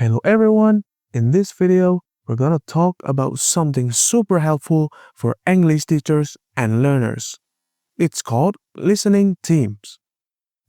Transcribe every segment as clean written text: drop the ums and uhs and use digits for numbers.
Hello everyone, in this video we're gonna talk about something super helpful for English teachers and learners. It's called listening teams.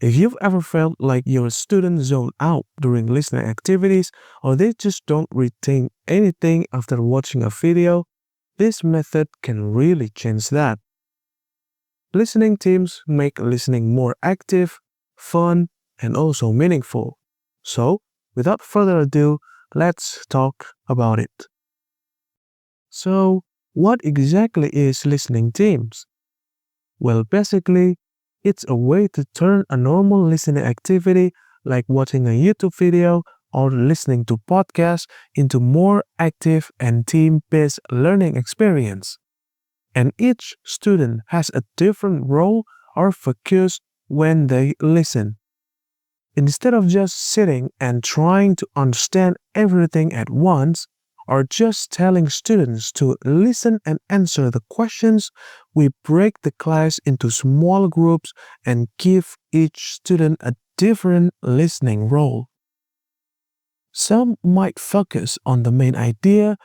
If you've ever felt like your students zone out during listening activities or they just don't retain anything after watching a video, this method can really change that. Listening teams make listening more active, fun, and also meaningful. So, without further ado, let's talk about it. So, what exactly is listening teams? Well, basically, it's a way to turn a normal listening activity like watching a YouTube video or listening to podcasts into more active and team-based learning experience. And each student has a different role or focus when they listen. Instead of just sitting and trying to understand everything at once, or just telling students to listen and answer the questions, we break the class into small groups and give each student a different listening role. Some might focus on the main idea,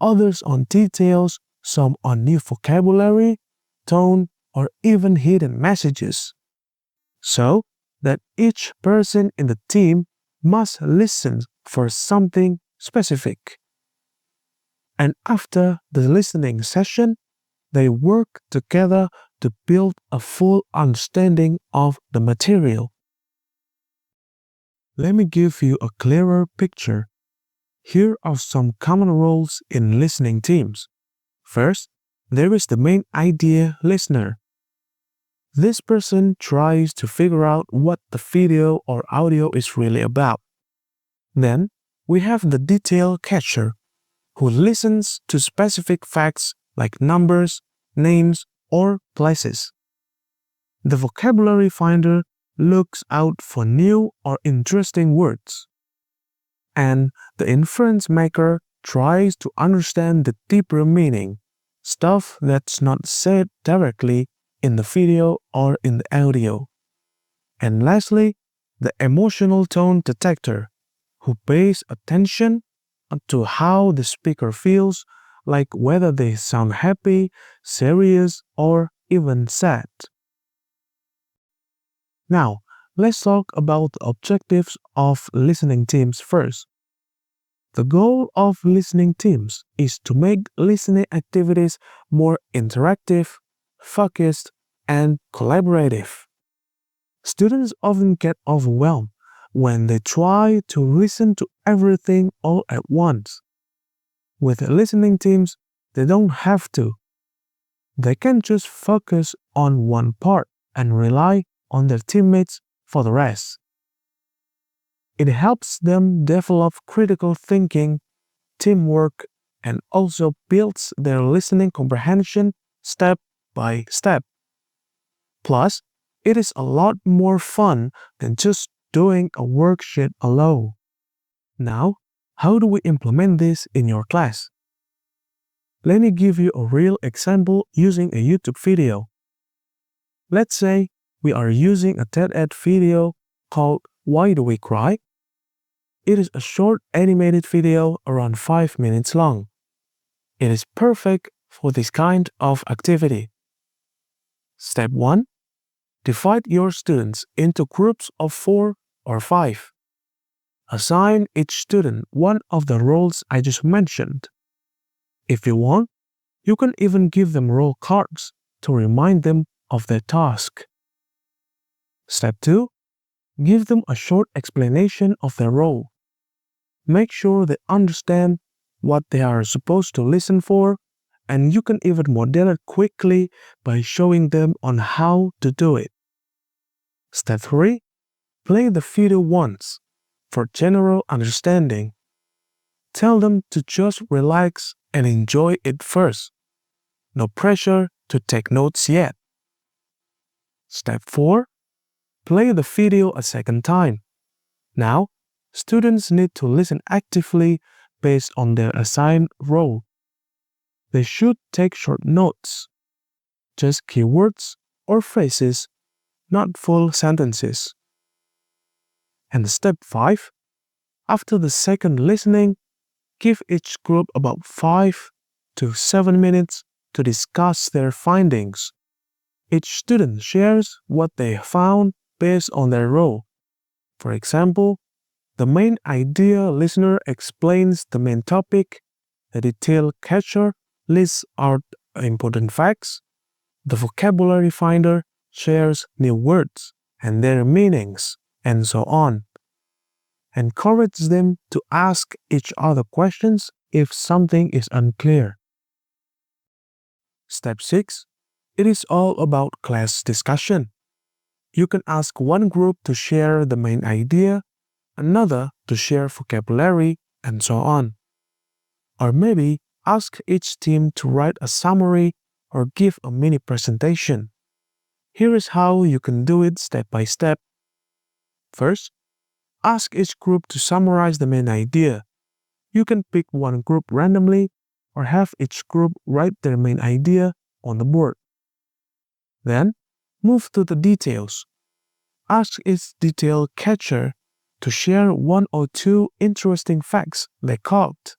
others on details, some on new vocabulary, tone, or even hidden messages. So that each person in the team must listen for something specific. And after the listening session, they work together to build a full understanding of the material. Let me give you a clearer picture. Here are some common roles in listening teams. First, there is the main idea listener. This person tries to figure out what the video or audio is really about. Then, we have the detail catcher, who listens to specific facts like numbers, names, or places. The vocabulary finder looks out for new or interesting words. And the inference maker tries to understand the deeper meaning, stuff that's not said directly in the video or in the audio. And lastly, the emotional tone detector, who pays attention to how the speaker feels, like whether they sound happy, serious, or even sad. Now, let's talk about the objectives of listening teams first. The goal of listening teams is to make listening activities more interactive, focused, and collaborative. Students often get overwhelmed when they try to listen to everything all at once. With listening teams, they don't have to. They can just focus on one part and rely on their teammates for the rest. It helps them develop critical thinking, teamwork, and also builds their listening comprehension step by step. Plus, it is a lot more fun than just doing a worksheet alone. Now, how do we implement this in your class? Let me give you a real example using a YouTube video. Let's say we are using a TED video called Why Do We Cry? It is a short animated video around 5 minutes long. It is perfect for this kind of activity. Step 1. Divide your students into groups of 4 or 5. Assign each student one of the roles I just mentioned. If you want, you can even give them role cards to remind them of their task. Step 2. Give them a short explanation of their role. Make sure they understand what they are supposed to listen for, and you can even model it quickly by showing them on how to do it. Step 3. Play the video once for general understanding. Tell them to just relax and enjoy it first. No pressure to take notes yet. Step 4. Play the video a second time. Now, students need to listen actively based on their assigned role. They should take short notes, just keywords or phrases, not full sentences. And step 5. After the second listening, give each group about 5 to 7 minutes to discuss their findings. Each student shares what they found based on their role. For example, the main idea listener explains the main topic, the detail catcher lists out important facts, the vocabulary finder shares new words and their meanings, and so on. Encourage them to ask each other questions if something is unclear. Step 6. It is all about class discussion. You can ask one group to share the main idea, another to share vocabulary, and so on. Or maybe ask each team to write a summary or give a mini presentation. Here is how you can do it step by step. First, ask each group to summarize the main idea. You can pick one group randomly or have each group write their main idea on the board. Then, move to the details. Ask each detail catcher to share one or two interesting facts they caught.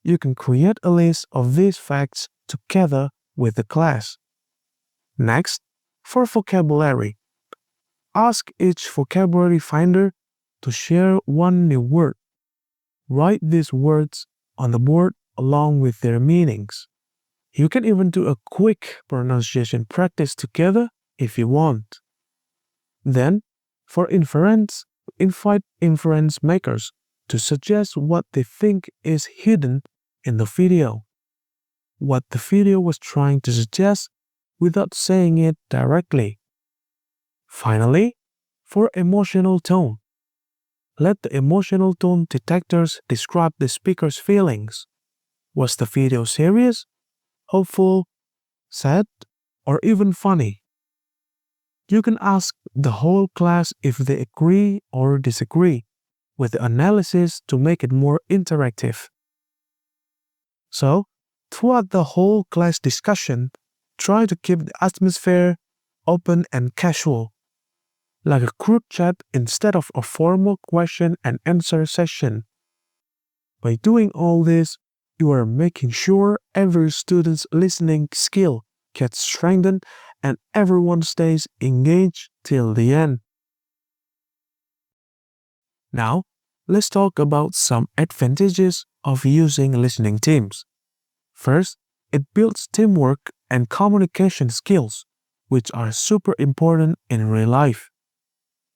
You can create a list of these facts together with the class. Next, for vocabulary, ask each vocabulary finder to share one new word. Write these words on the board along with their meanings. You can even do a quick pronunciation practice together if you want. Then, for inference, invite inference makers to suggest what they think is hidden in the video, what the video was trying to suggest without saying it directly. Finally, for emotional tone, let the emotional tone detectors describe the speaker's feelings. Was the video serious, hopeful, sad, or even funny? You can ask the whole class if they agree or disagree with the analysis to make it more interactive. So, throughout the whole class discussion, try to keep the atmosphere open and casual, like a group chat instead of a formal question and answer session. By doing all this, you are making sure every student's listening skill gets strengthened and everyone stays engaged till the end. Now, let's talk about some advantages of using listening teams. First, it builds teamwork and communication skills, which are super important in real life.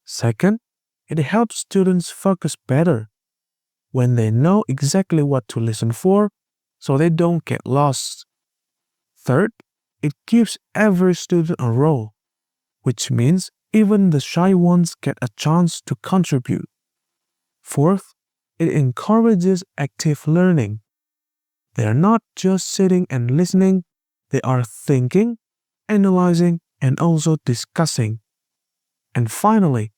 Second, it helps students focus better when they know exactly what to listen for so they don't get lost. Third, it gives every student a role, which means even the shy ones get a chance to contribute. Fourth, it encourages active learning. They are not just sitting and listening, they are thinking, analyzing, and also discussing. And finally,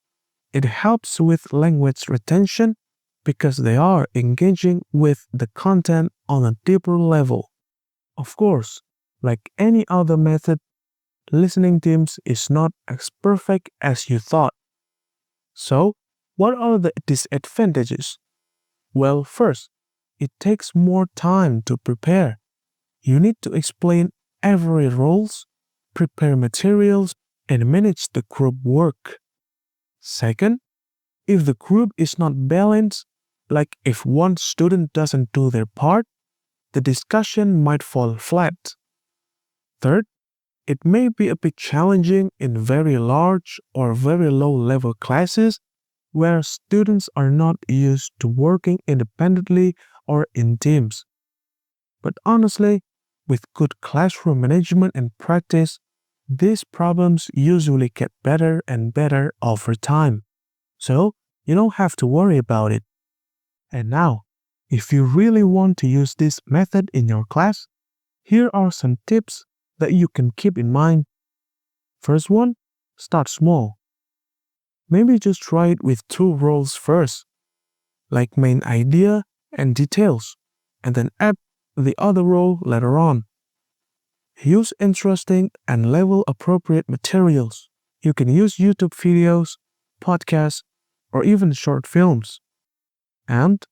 it helps with language retention because they are engaging with the content on a deeper level. Of course, like any other method, listening teams is not as perfect as you thought. So, what are the disadvantages? Well, first, it takes more time to prepare. You need to explain every roles, prepare materials, and manage the group work. Second, if the group is not balanced, like if one student doesn't do their part, the discussion might fall flat. Third, it may be a bit challenging in very large or very low level classes where students are not used to working independently or in teams. But honestly, with good classroom management and practice, these problems usually get better and better over time. So, you don't have to worry about it. And now, if you really want to use this method in your class, here are some tips that you can keep in mind. First one, start small. Maybe just try it with 2 roles first, like main idea and details, and then add the other role later on. Use interesting and level appropriate materials. You can use YouTube videos, podcasts, or even short films. And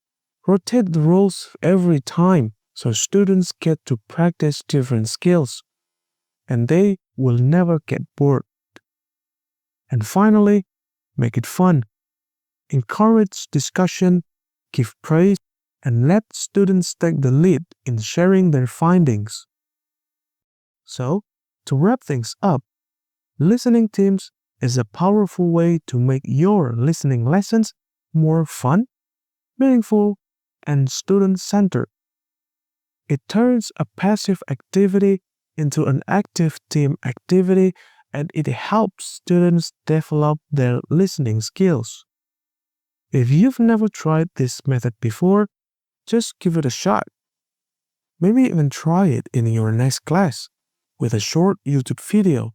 rotate the roles every time so students get to practice different skills and they will never get bored. And finally, make it fun. Encourage discussion, give praise, and let students take the lead in sharing their findings. So, to wrap things up, listening teams is a powerful way to make your listening lessons more fun, meaningful, and student centered. It turns a passive activity into an active team activity and it helps students develop their listening skills. If you've never tried this method before, just give it a shot. Maybe even try it in your next class with a short YouTube video.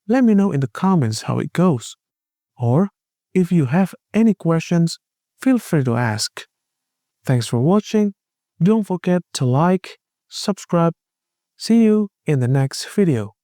Let me know in the comments how it goes. Or if you have any questions, feel free to ask. Thanks for watching. Don't forget to like, subscribe. See you in the next video.